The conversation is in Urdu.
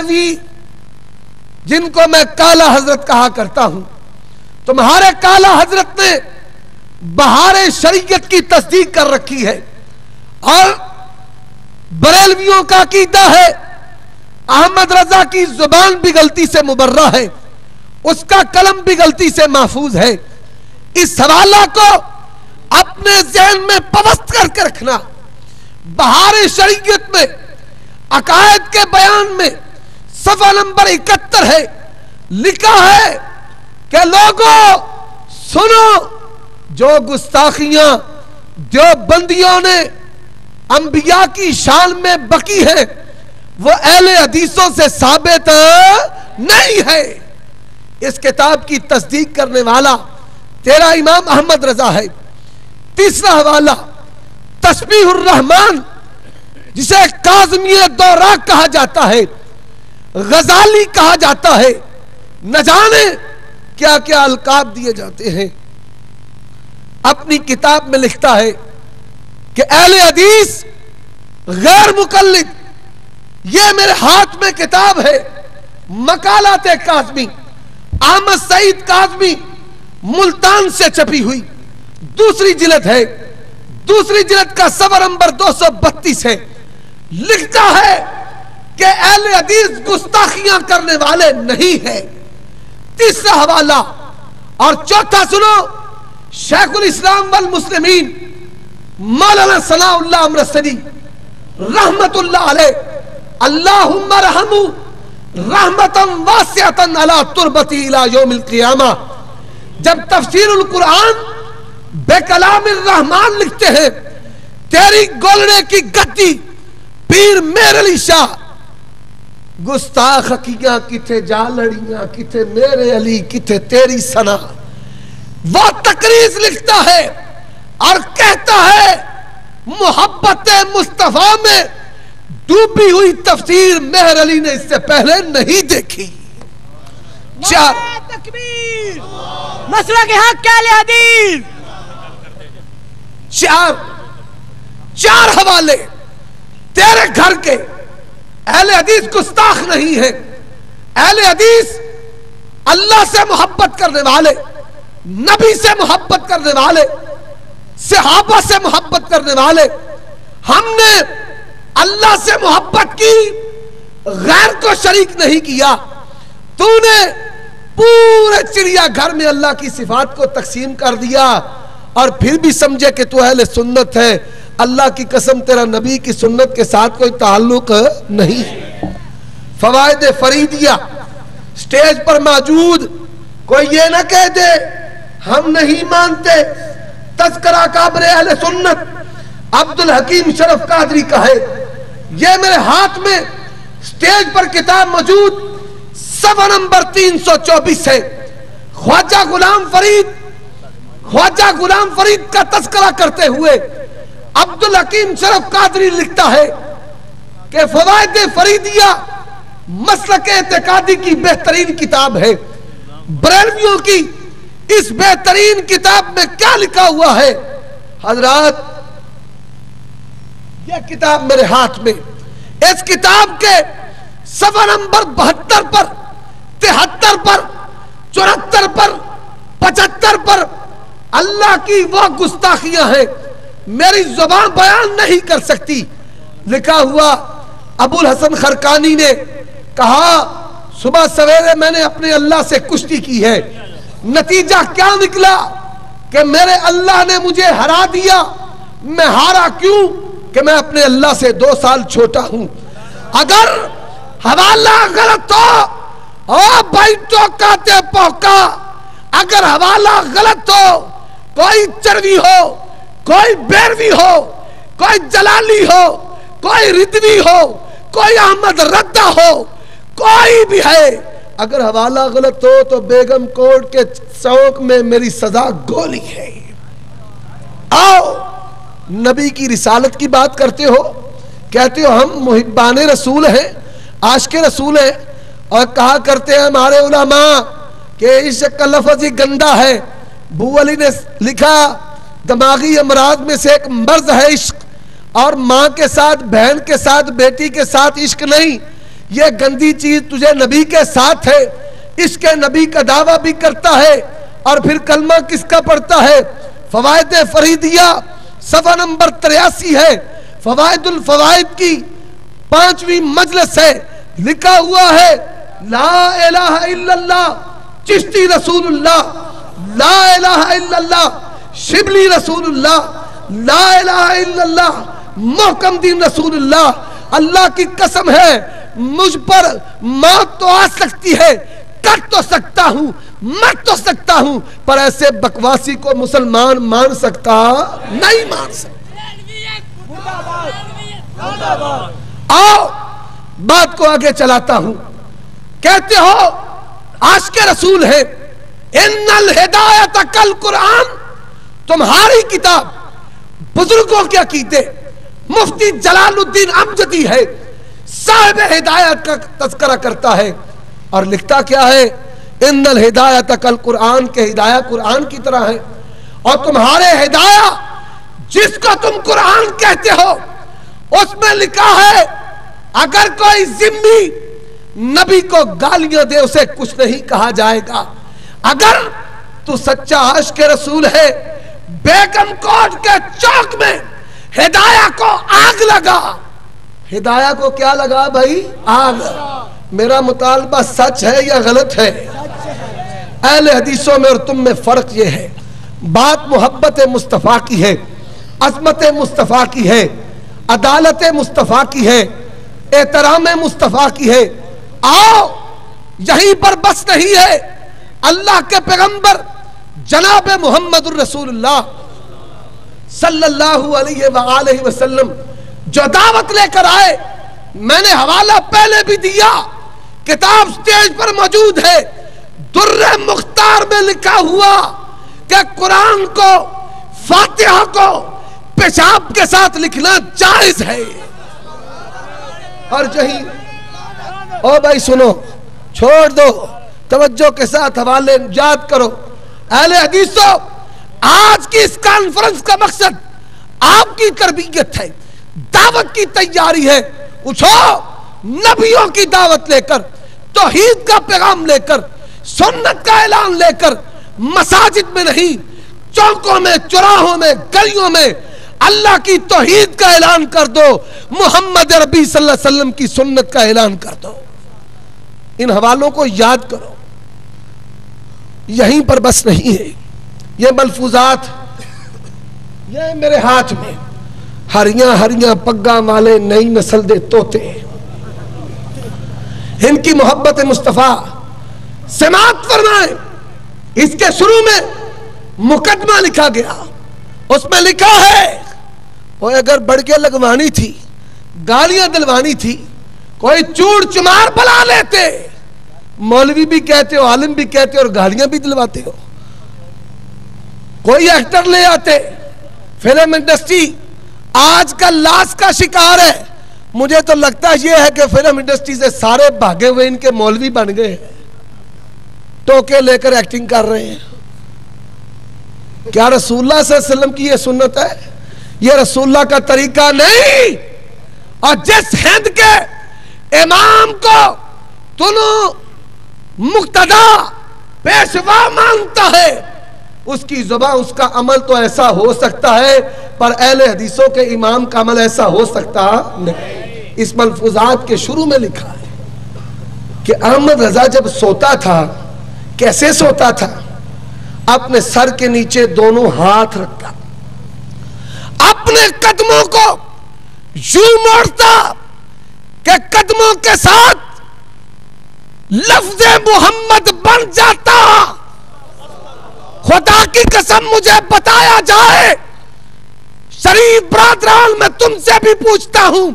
بریلوی جن کو میں کالا حضرت کہا کرتا ہوں، تمہارے کالا حضرت نے بہار شریعت کی تصدیق کر رکھی ہے، اور بریلویوں کا عقیدہ ہے احمد رضا کی زبان بھی غلطی سے مبرہ ہے، اس کا قلم بھی غلطی سے محفوظ ہے۔ اس حوالہ کو اپنے ذہن میں پوست کر کے رکھنا۔ بہار شریعت میں عقائد کے بیان میں صفحہ نمبر 71 ہے، لکھا ہے کہ لوگوں سنو، جو گستاخیاں دیوبندیوں نے انبیاء کی شان میں بکی ہے وہ اہل حدیثوں سے ثابت نہیں ہے۔ اس کتاب کی تصدیق کرنے والا تیرا امام احمد رضا ہے۔ تیسرا حوالہ تسبیح الرحمن، جسے کاظمی دوراق کہا جاتا ہے، غزالی کہا جاتا ہے، نہ جانے کیا کیا القاب دیے جاتے ہیں، اپنی کتاب میں لکھتا ہے کہ اہل حدیث غیر مقلد، یہ میرے ہاتھ میں کتاب ہے مقالات کاظمی، احمد سعید کاظمی، ملتان سے چھپی ہوئی، دوسری جلد ہے، دوسری جلد کا صفحہ نمبر 232 ہے، لکھتا ہے کہ اہل حدیث گستاخیاں کرنے والے نہیں ہیں۔ تیسرا حوالہ اور چوتھا سنو، شیخ الاسلام والمسلمین مولانا ثناء اللہ امرتسری رحمت اللہ علیہ، اللہم رحمو رحمتا واسعتا علی تربتی الی یوم القیامہ، جب تفسیر القرآن بے کلام الرحمن لکھتے ہیں، تیری گولنے کی گدی پیر میر علی شاہ، گستاخ کیاں کتھے جا لڑیاں، کتھے میرے علی، کتھے تیری ثنا، وہ تقریض لکھتا ہے اور کہتا ہے محبت مصطفیٰ میں ڈوبی ہوئی تفسیر مہر علی نے اس سے پہلے نہیں دیکھی۔ تکبیر، مسلک حق اہل حدیث۔ چار حوالے تیرے گھر کے، اہل حدیث گستاخ نہیں ہے، اہل حدیث اللہ سے محبت کرنے والے، نبی سے محبت کرنے والے، صحابہ سے محبت کرنے والے۔ ہم نے اللہ سے محبت کی، غیر کو شریک نہیں کیا۔ تو نے پورے چڑیا گھر میں اللہ کی صفات کو تقسیم کر دیا اور پھر بھی سمجھے کہ تو اہل سنت ہے۔ اللہ کی قسم تیرا نبی کی سنت کے ساتھ کوئی تعلق نہیں۔ فوائد فریدیہ سٹیج پر موجود، کوئی یہ نہ کہہ دے ہم نہیں مانتے۔ تذکرہ کابر اہل سنت عبدالحکیم شرف قادری کا ہے، یہ میرے ہاتھ میں سٹیج پر کتاب موجود، صفحہ نمبر 324 ہے۔ خواجہ غلام فرید کا تذکرہ کرتے ہوئے عبدالحکیم شرف قادری لکھتا ہے کہ فوائد فریدیہ مسلک اعتقادی کی بہترین کتاب ہے۔ بریلویوں کی اس بہترین کتاب میں کیا لکھا ہوا ہے؟ حضرات یہ کتاب میرے ہاتھ میں، اس کتاب کے صفحہ نمبر 72 پر، 73 پر، 74 پر، 75 پر اللہ کی وہ گستاخیاں ہیں میری زبان بیان نہیں کر سکتی۔ لکھا ہوا ابو الحسن خرقانی نے کہا صبح سویرے میں نے اپنے اللہ سے کشتی کی ہے، نتیجہ کیا نکلا کہ میرے اللہ نے مجھے ہرا دیا۔ میں ہارا کیوں؟ کہ میں اپنے اللہ سے 2 سال چھوٹا ہوں۔ اگر حوالہ غلط ہو او بھائی ٹوکاتے پوکا، اگر حوالہ غلط ہو، کوئی چروی ہو، کوئی بیروی ہو، کوئی جلالی ہو، کوئی ردوی ہو، کوئی احمد ردہ ہو، کوئی بھی ہے، اگر حوالہ غلط ہو تو بیگم کوٹ کے چوک میں میری سزا گولی ہے۔ آؤ نبی کی رسالت کی بات کرتے ہو، کہتے ہو ہم محبان رسول ہیں، عاشق رسول ہیں، اور کہا کرتے ہیں ہمارے علماء کہ عشق کا لفظ ہی گندا ہے۔ بو علی نے لکھا دماغی امراض میں سے ایک مرض ہے عشق، اور ماں کے ساتھ، بہن کے ساتھ، بیٹی کے ساتھ عشق نہیں، یہ گندی چیز تجھے نبی کے ساتھ ہے، اس کے نبی کا دعویٰ بھی کرتا ہے اور پھر کلمہ کس کا پڑھتا ہے؟ فوائد فریدیہ صفحہ نمبر 83 ہے، فوائد الفوائد کی 5ویں مجلس ہے، لکھا ہوا ہے لا الہ الا اللہ چشتی رسول اللہ، لا الہ الا اللہ شبلی رسول اللہ، لا الہ الا اللہ محکم دین رسول اللہ۔ اللہ کی قسم ہے مجھ پر موت تو آ سکتی ہے، کٹ تو سکتا ہوں، مر تو سکتا ہوں، پر ایسے بکواسی کو مسلمان مان سکتا نہیں مان سکتا۔ آؤ بات کو آگے چلاتا ہوں۔ کہتے ہو عاشق رسول ہے، ان الہدایت کل قرآن، تمہاری کتاب بزرگوں کے عقیدے مفتی جلال الدین امجدی ہے، صاحب ہدایت کا تذکرہ کرتا ہے اور لکھتا کیا ہے؟ ان الہدایت کل قرآن، کے ہدایہ قرآن کی طرح ہے، اور تمہارے ہدایہ جس کو تم قرآن کہتے ہو اس میں لکھا ہے اگر کوئی ذمہ نبی کو گالیاں دے اسے کچھ نہیں کہا جائے گا۔ اگر تو سچا عاشق رسول ہے، بیگم کوٹ کے چوک میں ہدایہ کو آگ لگا۔ ہدایہ کو کیا لگا بھائی؟ آگ۔ میرا مطالبہ سچ ہے یا غلط ہے؟ اہل حدیثوں میں اور تم میں فرق یہ ہے، بات محبت مصطفیٰ کی ہے، عظمت مصطفیٰ کی ہے، عدالت مصطفیٰ کی ہے، احترام مصطفیٰ کی ہے۔ آؤ یہیں پر بس نہیں ہے، اللہ کے پیغمبر جناب محمد الرسول اللہ صلی اللہ علیہ وآلہ وسلم جو دعوت لے کر آئے، میں نے حوالہ پہلے بھی دیا، کتاب سٹیج پر موجود ہے، در مختار میں لکھا ہوا کہ قرآن کو، فاتحہ کو پیشاب کے ساتھ لکھنا جائز ہے۔ اور جہیں او بھائی سنو، چھوڑ دو، توجہ کے ساتھ حوالے یاد کرو۔ اہل حدیثوں، آج کی اس کانفرنس کا مقصد آپ کی تربیت ہے، دعوت کی تیاری ہے۔ اٹھو، نبیوں کی دعوت لے کر، توحید کا پیغام لے کر، سنت کا اعلان لے کر، مساجد میں نہیں، چوکوں میں، چوراہوں میں، گلیوں میں اللہ کی توحید کا اعلان کر دو، محمد ربی صلی اللہ علیہ وسلم کی سنت کا اعلان کر دو۔ ان حوالوں کو یاد کرو، یہیں پر بس نہیں ہے۔ یہ ملفوظات یہ میرے ہاتھ میں، ہریاں ہریاں پگاں والے نئی نسل دے طوطے، ان کی محبت مصطفیٰ سماعت فرمائیں۔ اس کے شروع میں مقدمہ لکھا گیا، اس میں لکھا ہے کوئی اگر بڑکے لگوانی تھی، گالیاں دلوانی تھی، کوئی چوڑ چمار بلا لیتے، مولوی بھی کہتے ہو، عالم بھی کہتے ہو اور گالیاں بھی دلواتے ہو، کوئی ایکٹر لے آتے۔ فلم انڈسٹری آج کا لاس کا شکار ہے۔ مجھے تو لگتا یہ ہے کہ فلم انڈسٹری سے سارے بھاگے ہوئے ان کے مولوی بن گئے ہیں، ٹوکے لے کر ایکٹنگ کر رہے ہیں۔ کیا رسول اللہ صلی اللہ علیہ وسلم کی یہ سنت ہے؟ یہ رسول اللہ کا طریقہ نہیں۔ اور جس ہند کے امام کو تنو مقتدا پیشوا مانتا ہے، اس کی زبان، اس کا عمل تو ایسا ہو سکتا ہے، پر اہل حدیثوں کے امام کا عمل ایسا ہو سکتا نہیں۔ اس ملفوظات کے شروع میں لکھا ہے کہ احمد رضا جب سوتا تھا، کیسے سوتا تھا؟ اپنے سر کے نیچے دونوں ہاتھ رکھتا، اپنے قدموں کو یوں موڑتا کہ قدموں کے ساتھ لفظ محمد بن جاتا۔ خدا کی قسم مجھے بتایا جائے، شریف برادران میں تم سے بھی پوچھتا ہوں،